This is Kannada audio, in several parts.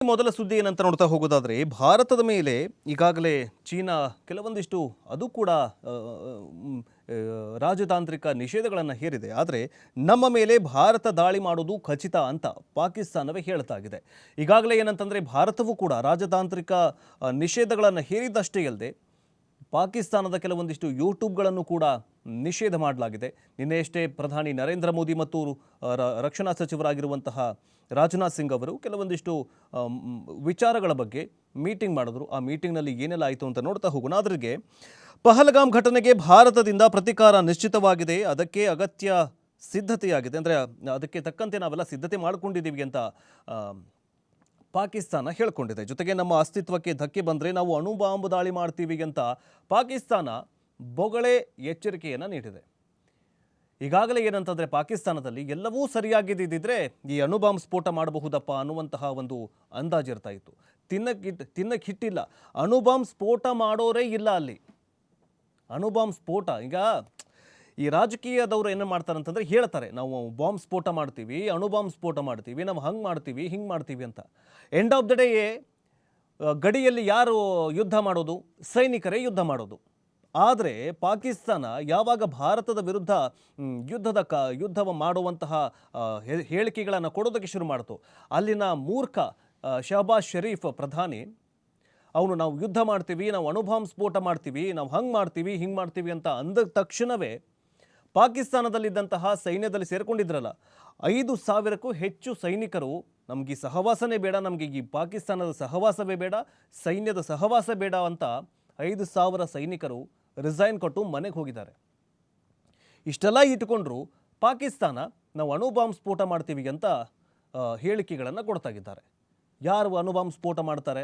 ಮೊದಲ ಸುದ್ದಿ ಏನಂತ ನೋಡ್ತಾ ಹೋಗೋದಾದ್ರೆ ಭಾರತದ ಮೇಲೆ ಈಗಾಗಲೇ ಚೀನಾ ಕೆಲವೊಂದಿಷ್ಟು ಅದು ಕೂಡ ರಾಜತಾಂತ್ರಿಕ ನಿಷೇಧಗಳನ್ನು ಹೇರಿದೆ. ಆದರೆ ನಮ್ಮ ಮೇಲೆ ಭಾರತ ದಾಳಿ ಮಾಡೋದು ಖಚಿತ ಅಂತ ಪಾಕಿಸ್ತಾನವೇ ಹೇಳ್ತಾಗಿದೆ. ಈಗಾಗಲೇ ಏನಂತಂದರೆ ಭಾರತವೂ ಕೂಡ ರಾಜತಾಂತ್ರಿಕ ನಿಷೇಧಗಳನ್ನು ಹೇರಿದ್ದಷ್ಟೇ ಅಲ್ಲದೆ ಪಾಕಿಸ್ತಾನದ ಕೆಲವೊಂದಿಷ್ಟು ಯೂಟ್ಯೂಬ್ಗಳನ್ನು ಕೂಡ ನಿಷೇಧ ಮಾಡಲಾಗಿದೆ. ನಿನ್ನೆಯಷ್ಟೇ ಪ್ರಧಾನಿ ನರೇಂದ್ರ ಮೋದಿ ಮತ್ತು ರಕ್ಷಣಾ ಸಚಿವರಾಗಿರುವಂತಹ ರಾಜನಾಥ್ ಸಿಂಗ್ ಅವರು ಕೆಲವೊಂದಿಷ್ಟು ವಿಚಾರಗಳ ಬಗ್ಗೆ ಮೀಟಿಂಗ್ ಮಾಡಿದ್ರು. ಆ ಮೀಟಿಂಗ್ನಲ್ಲಿ ಏನೆಲ್ಲ ಆಯಿತು ಅಂತ ನೋಡ್ತಾ ಹೋಗೋಣ. ಅದರಿಗೆ ಪಹಲ್ಗಾಮ್ ಘಟನೆಗೆ ಭಾರತದಿಂದ ಪ್ರತೀಕಾರ ನಿಶ್ಚಿತವಾಗಿದೆ, ಅದಕ್ಕೆ ಅಗತ್ಯ ಸಿದ್ಧತೆಯಾಗಿದೆ, ಅಂದರೆ ಅದಕ್ಕೆ ತಕ್ಕಂತೆ ನಾವೆಲ್ಲ ಸಿದ್ಧತೆ ಮಾಡಿಕೊಂಡಿದ್ದೀವಿ ಅಂತ ಪಾಕಿಸ್ತಾನ ಹೇಳ್ಕೊಂಡಿದೆ. ಜೊತೆಗೆ ನಮ್ಮ ಅಸ್ತಿತ್ವಕ್ಕೆ ಧಕ್ಕೆ ಬಂದರೆ ನಾವು ಅಣು ಬಾಂಬ್ ದಾಳಿ ಮಾಡ್ತೀವಿ ಅಂತ ಪಾಕಿಸ್ತಾನ ಬೊಗಳೆ ಎಚ್ಚರಿಕೆಯನ್ನು ನೀಡಿದೆ. ಈಗಾಗಲೇ ಏನಂತಂದರೆ ಪಾಕಿಸ್ತಾನದಲ್ಲಿ ಎಲ್ಲವೂ ಸರಿಯಾಗಿದ್ದಿದ್ರೆ ಈ ಅಣು ಬಾಂಬ್ ಸ್ಫೋಟ ಮಾಡಬಹುದಪ್ಪ ಅನ್ನುವಂತಹ ಒಂದು ಅಂದಾಜಿರ್ತಾ ಇತ್ತು. ತಿನ್ನಕ್ಕೆ ಹಿಟ್ಟಿಲ್ಲ, ಅಣು ಬಾಂಬ್ ಸ್ಫೋಟ ಮಾಡೋರೇ ಇಲ್ಲ ಅಲ್ಲಿ. ಅಣು ಬಾಂಬ್ ಸ್ಫೋಟ ಈಗ ಈ ರಾಜಕೀಯದವರು ಏನು ಮಾಡ್ತಾರೆ ಅಂತಂದರೆ ಹೇಳ್ತಾರೆ, ನಾವು ಬಾಂಬ್ ಸ್ಫೋಟ ಮಾಡ್ತೀವಿ, ಅಣು ಬಾಂಬ್ ಸ್ಫೋಟ ಮಾಡ್ತೀವಿ, ನಾವು ಹಂಗೆ ಮಾಡ್ತೀವಿ ಹಿಂಗೆ ಮಾಡ್ತೀವಿ ಅಂತ. ಎಂಡ್ ಆಫ್ ದ ಡೇ ಗಡಿಯಲ್ಲಿ ಯಾರು ಯುದ್ಧ ಮಾಡೋದು? ಸೈನಿಕರೇ ಯುದ್ಧ ಮಾಡೋದು. ಆದರೆ ಪಾಕಿಸ್ತಾನ ಯಾವಾಗ ಭಾರತದ ವಿರುದ್ಧ ಯುದ್ಧವ ಮಾಡುವಂತಹ ಹೇಳಿಕೆಗಳನ್ನು ಕೊಡೋದಕ್ಕೆ ಶುರು ಮಾಡ್ತು, ಅಲ್ಲಿನ ಮೂರ್ಖ ಶಹಬಾಜ್ ಶರೀಫ್ ಪ್ರಧಾನಿ ಅವನು ನಾವು ಯುದ್ಧ ಮಾಡ್ತೀವಿ, ನಾವು ಅಣುಬಾಂಬ್ ಸ್ಫೋಟ ಮಾಡ್ತೀವಿ, ನಾವು ಹಂಗೆ ಮಾಡ್ತೀವಿ ಹಿಂಗೆ ಮಾಡ್ತೀವಿ ಅಂತ ಅಂದ ತಕ್ಷಣವೇ ಪಾಕಿಸ್ತಾನದಲ್ಲಿದ್ದಂತಹ ಸೈನ್ಯದಲ್ಲಿ ಸೇರಿಕೊಂಡಿದ್ರಲ್ಲ 5,000ಕ್ಕೂ ಹೆಚ್ಚು ಸೈನಿಕರು ನಮಗೆ ಈ ಸಹವಾಸನೇ ಬೇಡ, ನಮಗೆ ಈ ಪಾಕಿಸ್ತಾನದ ಸಹವಾಸವೇ ಬೇಡ, ಸೈನ್ಯದ ಸಹವಾಸ ಬೇಡ ಅಂತ 5,000 ಸೈನಿಕರು ರಿಸೈನ್ ಕೊಟ್ಟು ಮನೆಗೆ ಹೋಗಿದ್ದಾರೆ. ಇಷ್ಟೆಲ್ಲ ಇಟ್ಟುಕೊಂಡ್ರು ಪಾಕಿಸ್ತಾನ ನಾವು ಅಣು ಬಾಂಬ್ ಸ್ಫೋಟ ಮಾಡ್ತೀವಿ ಅಂತ ಹೇಳಿಕೆಗಳನ್ನು ಕೊಡ್ತಾಗಿದ್ದಾರೆ. ಯಾರು ಅಣು ಬಾಂಬ್ ಸ್ಫೋಟ ಮಾಡ್ತಾರೆ?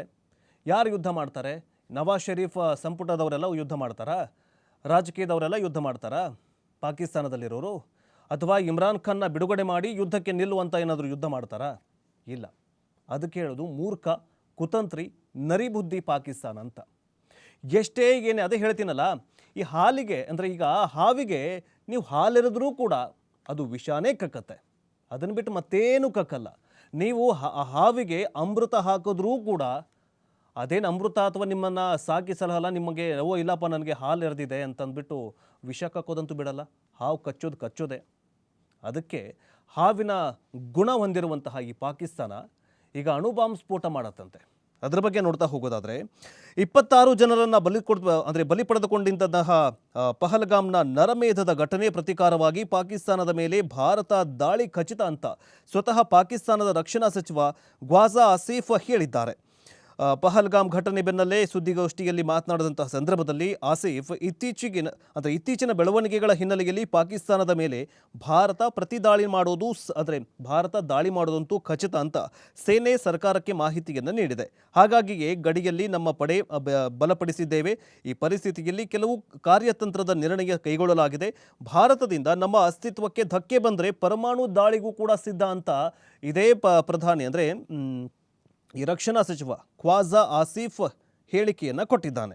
ಯಾರು ಯುದ್ಧ ಮಾಡ್ತಾರೆ? ನವಾಜ್ ಶರೀಫ್ ಸಂಪುಟದವರೆಲ್ಲ ಯುದ್ಧ ಮಾಡ್ತಾರಾ? ರಾಜಕೀಯದವರೆಲ್ಲ ಯುದ್ಧ ಮಾಡ್ತಾರಾ ಪಾಕಿಸ್ತಾನದಲ್ಲಿರೋರು? ಅಥವಾ ಇಮ್ರಾನ್ ಖಾನ್ನ ಬಿಡುಗಡೆ ಮಾಡಿ ಯುದ್ಧಕ್ಕೆ ನಿಲ್ಲುವಂಥ ಏನಾದರೂ ಯುದ್ಧ ಮಾಡ್ತಾರಾ? ಇಲ್ಲ. ಅದಕ್ಕೆ ಹೇಳೋದು ಮೂರ್ಖ ಕುತಂತ್ರಿ ನರಿಬುದ್ಧಿ ಪಾಕಿಸ್ತಾನ ಅಂತ. ಎಷ್ಟೇ ಏನೇ ಅದೇ ಹೇಳ್ತೀನಲ್ಲ, ಈ ಹಾಲಿಗೆ ಅಂದರೆ ಈಗ ಹಾವಿಗೆ ನೀವು ಹಾಲೆರೆದ್ರೂ ಕೂಡ ಅದು ವಿಷಾನೇ ಕಕ್ಕತ್ತೆ, ಅದನ್ನು ಬಿಟ್ಟು ಮತ್ತೇನು ಕಕ್ಕಲ್ಲ. ನೀವು ಹಾವಿಗೆ ಅಮೃತ ಹಾಕಿದ್ರೂ ಕೂಡ ಅದೇನು ಅಮೃತ ಅಥವಾ ನಿಮ್ಮನ್ನು ಸಾಕಿ ಸಲಹಲ್ಲ, ನಿಮಗೆ ಓ ಇಲ್ಲಪ್ಪ ನನಗೆ ಹಾಲು ಎರೆದಿದೆ ಅಂತಂದ್ಬಿಟ್ಟು ವಿಷ ಕಕ್ಕೋದಂತೂ ಬಿಡಲ್ಲ. ಹಾವು ಕಚ್ಚೋದೇ. ಅದಕ್ಕೆ ಹಾವಿನ ಗುಣ ಹೊಂದಿರುವಂತಹ ಈ ಪಾಕಿಸ್ತಾನ ಈಗ ಅಣು ಬಾಂಬ್ ಸ್ಫೋಟ ಮಾಡತ್ತಂತೆ. ಅದರ ಬಗ್ಗೆ ನೋಡ್ತಾ ಹೋಗೋದಾದರೆ 26 ಜನರನ್ನು ಬಲಿ ಪಡೆದುಕೊಂಡಿದ್ದಂತಹ ಪಹಲ್ಗಾಮ್ನ ನರಮೇಧದ ಘಟನೆ ಪ್ರತೀಕಾರವಾಗಿ ಪಾಕಿಸ್ತಾನದ ಮೇಲೆ ಭಾರತ ದಾಳಿ ಖಚಿತ ಅಂತ ಸ್ವತಃ ಪಾಕಿಸ್ತಾನದ ರಕ್ಷಣಾ ಸಚಿವ ಖ್ವಾಜಾ ಆಸಿಫ್ ಹೇಳಿದ್ದಾರೆ. ಪಹಲ್ಗಾಮ್ ಘಟನೆ ಬೆನ್ನಲ್ಲೇ ಸುದ್ದಿಗೋಷ್ಠಿಯಲ್ಲಿ ಮಾತನಾಡಿದಂತಹ ಸಂದರ್ಭದಲ್ಲಿ ಆಸಿಫ್ ಇತ್ತೀಚಿನ ಬೆಳವಣಿಗೆಗಳ ಹಿನ್ನೆಲೆಯಲ್ಲಿ ಪಾಕಿಸ್ತಾನದ ಮೇಲೆ ಭಾರತ ದಾಳಿ ಮಾಡೋದಂತೂ ಖಚಿತ ಅಂತ ಸೇನೆ ಸರ್ಕಾರಕ್ಕೆ ಮಾಹಿತಿಯನ್ನು ನೀಡಿದೆ. ಹಾಗಾಗಿಯೇ ಗಡಿಯಲ್ಲಿ ನಮ್ಮ ಪಡೆ ಬಲಪಡಿಸಿದ್ದೇವೆ. ಈ ಪರಿಸ್ಥಿತಿಯಲ್ಲಿ ಕೆಲವು ಕಾರ್ಯತಂತ್ರದ ನಿರ್ಣಯ ಕೈಗೊಳ್ಳಲಾಗಿದೆ. ಭಾರತದಿಂದ ನಮ್ಮ ಅಸ್ತಿತ್ವಕ್ಕೆ ಧಕ್ಕೆ ಬಂದರೆ ಪರಮಾಣು ದಾಳಿಗೂ ಕೂಡ ಸಿದ್ಧ ಅಂತ ಇದೇ ಪ್ರಧಾನಿ ಅಂದರೆ ಈ ರಕ್ಷಣಾ ಸಚಿವ ಖ್ವಾಜಾ ಆಸಿಫ್ ಹೇಳಿಕೆಯನ್ನು ಕೊಟ್ಟಿದ್ದಾನೆ.